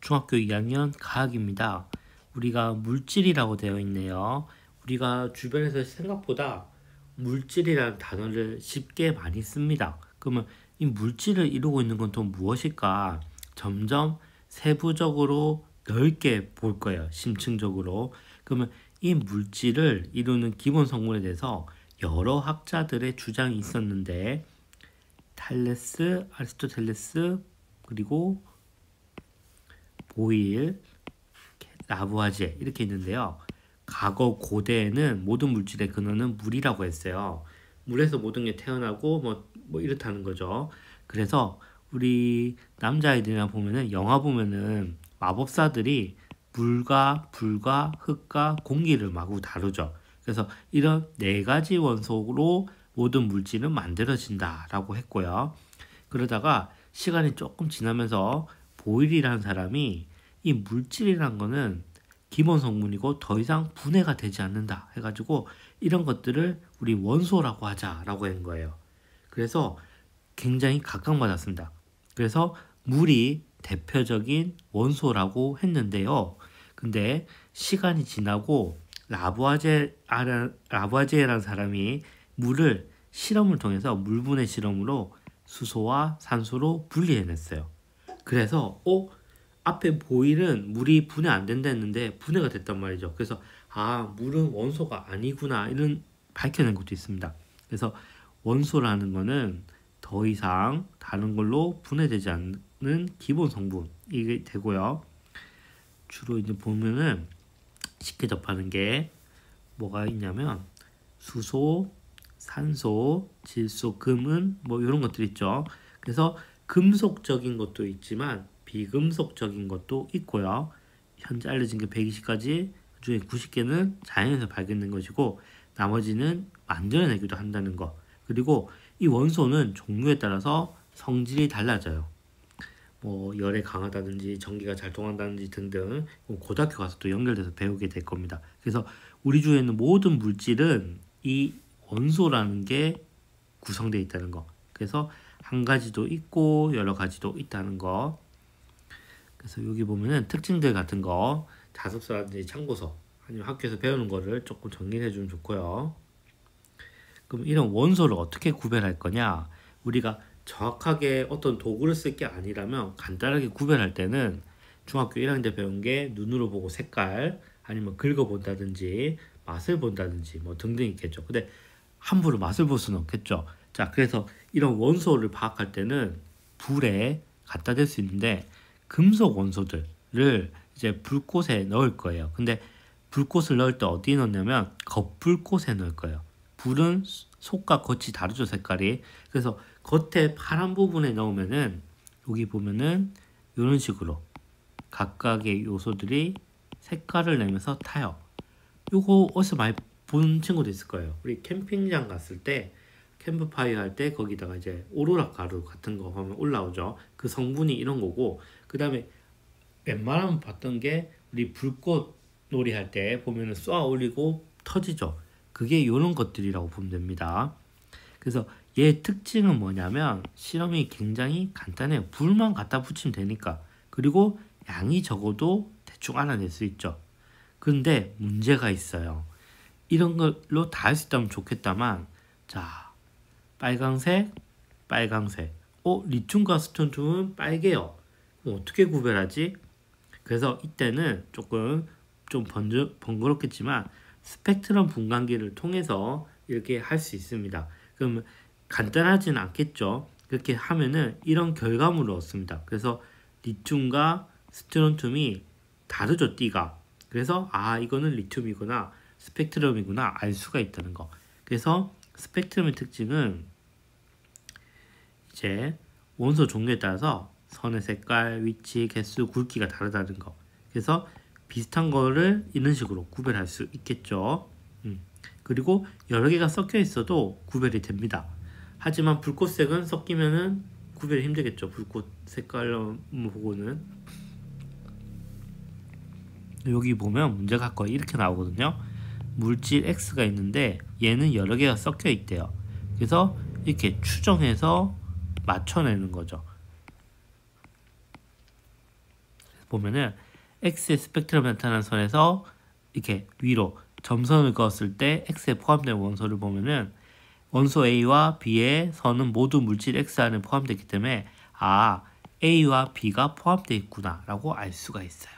중학교 2학년 가학입니다. 우리가 물질이라고 되어 있네요. 우리가 주변에서 생각보다 물질이라는 단어를 쉽게 많이 씁니다. 그러면 이 물질을 이루고 있는 건 또 무엇일까? 점점 세부적으로 넓게 볼 거예요. 심층적으로. 그러면 이 물질을 이루는 기본 성분에 대해서 여러 학자들의 주장이 있었는데 탈레스, 아리스토텔레스, 그리고 보일, 라부아제 이렇게 있는데요. 과거 고대에는 모든 물질의 근원은 물이라고 했어요. 물에서 모든 게 태어나고 뭐 이렇다는 거죠. 그래서 우리 남자아이들이나 보면은 영화 보면은 마법사들이 물과 불과 흙과 공기를 마구 다루죠. 그래서 이런 네 가지 원소로 모든 물질은 만들어진다라고 했고요. 그러다가 시간이 조금 지나면서 보일이라는 사람이 이 물질이란 거는 기본 성분이고 더 이상 분해가 되지 않는다 해가지고 이런 것들을 우리 원소라고 하자라고 한 거예요. 그래서 굉장히 각광받았습니다. 그래서 물이 대표적인 원소라고 했는데요. 근데 시간이 지나고 라부아제라는 사람이 물을 실험을 통해서 물분해 실험으로 수소와 산소로 분리해냈어요. 그래서 앞에 보일은 물이 분해 안 된다 했는데 분해가 됐단 말이죠. 그래서 물은 원소가 아니구나 이런 밝혀낸 것도 있습니다. 그래서 원소라는 거는 더 이상 다른 걸로 분해되지 않는 기본 성분이 되고요. 주로 이제 보면은 쉽게 접하는 게 뭐가 있냐면 수소, 산소, 질소, 금은 뭐 이런 것들 있죠. 그래서 금속적인 것도 있지만 비금속적인 것도 있고요. 현재 알려진 게 120가지, 그중에 90개는 자연에서 발견된 것이고 나머지는 만들어내기도 한다는 거. 그리고 이 원소는 종류에 따라서 성질이 달라져요. 뭐 열에 강하다든지 전기가 잘 통한다든지 등등 고등학교 가서 또 연결돼서 배우게 될 겁니다. 그래서 우리 주위에 있는 모든 물질은 이 원소라는 게 구성되어 있다는 거. 그래서 한 가지도 있고 여러 가지도 있다는 거. 그래서 여기 보면은 특징들 같은 거 자습서라든지 참고서 아니면 학교에서 배우는 거를 조금 정리해 주면 좋고요. 그럼 이런 원소를 어떻게 구별할 거냐? 우리가 정확하게 어떤 도구를 쓸 게 아니라면 간단하게 구별할 때는 중학교 1학년 때 배운 게 눈으로 보고 색깔 아니면 긁어본다든지 맛을 본다든지 뭐 등등 있겠죠. 근데 함부로 맛을 볼 수는 없겠죠. 자, 그래서 이런 원소를 파악할 때는 불에 갖다 댈 수 있는데 금속 원소들을 이제 불꽃에 넣을 거예요. 근데 불꽃을 넣을 때 어디에 넣냐면 겉불꽃에 넣을 거예요. 불은 속과 겉이 다르죠, 색깔이. 그래서 겉에 파란 부분에 넣으면은 여기 보면은 이런 식으로 각각의 요소들이 색깔을 내면서 타요. 요거 어디서 많이 본 친구도 있을 거예요. 우리 캠핑장 갔을 때 캠프파이어 할 때 거기다가 이제 오로라 가루 같은 거 하면 올라오죠. 그 성분이 이런 거고 그 다음에 웬만하면 봤던 게 우리 불꽃 놀이 할 때 보면은 쏘아 올리고 터지죠. 그게 이런 것들이라고 보면 됩니다. 그래서 얘 특징은 뭐냐면 실험이 굉장히 간단해요. 불만 갖다 붙이면 되니까. 그리고 양이 적어도 대충 알아낼 수 있죠. 근데 문제가 있어요. 이런 걸로 다 할 수 있다면 좋겠다만 자, 빨강색, 빨강색. 리튬과 스톤튬은 빨개요. 그럼 어떻게 구별하지? 그래서 이때는 조금 좀 번거롭겠지만 스펙트럼 분광기를 통해서 이렇게 할 수 있습니다. 그럼 간단하지는 않겠죠. 그렇게 하면은 이런 결과물을 얻습니다. 그래서 리튬과 스트론튬이 다르죠, 띠가. 그래서 이거는 리튬이구나, 스펙트럼이구나 알 수가 있다는 거. 그래서 스펙트럼의 특징은 이제 원소 종류에 따라서 선의 색깔, 위치, 개수, 굵기가 다르다는 거. 그래서 비슷한 거를 이런 식으로 구별할 수 있겠죠. 그리고 여러 개가 섞여 있어도 구별이 됩니다. 하지만 불꽃색은 섞이면은 구별이 힘들겠죠. 불꽃 색깔로 보고는. 여기 보면 문제가 거의 이렇게 나오거든요. 물질 X가 있는데 얘는 여러 개가 섞여 있대요. 그래서 이렇게 추정해서 맞춰내는 거죠. 보면은 X의 스펙트럼을 나타나는 선에서 이렇게 위로 점선을 그었을 때 X에 포함된 원소를 보면은 원소 A와 B의 선은 모두 물질 X 안에 포함되어 있기 때문에 A와 B가 포함되어 있구나 라고 알 수가 있어요.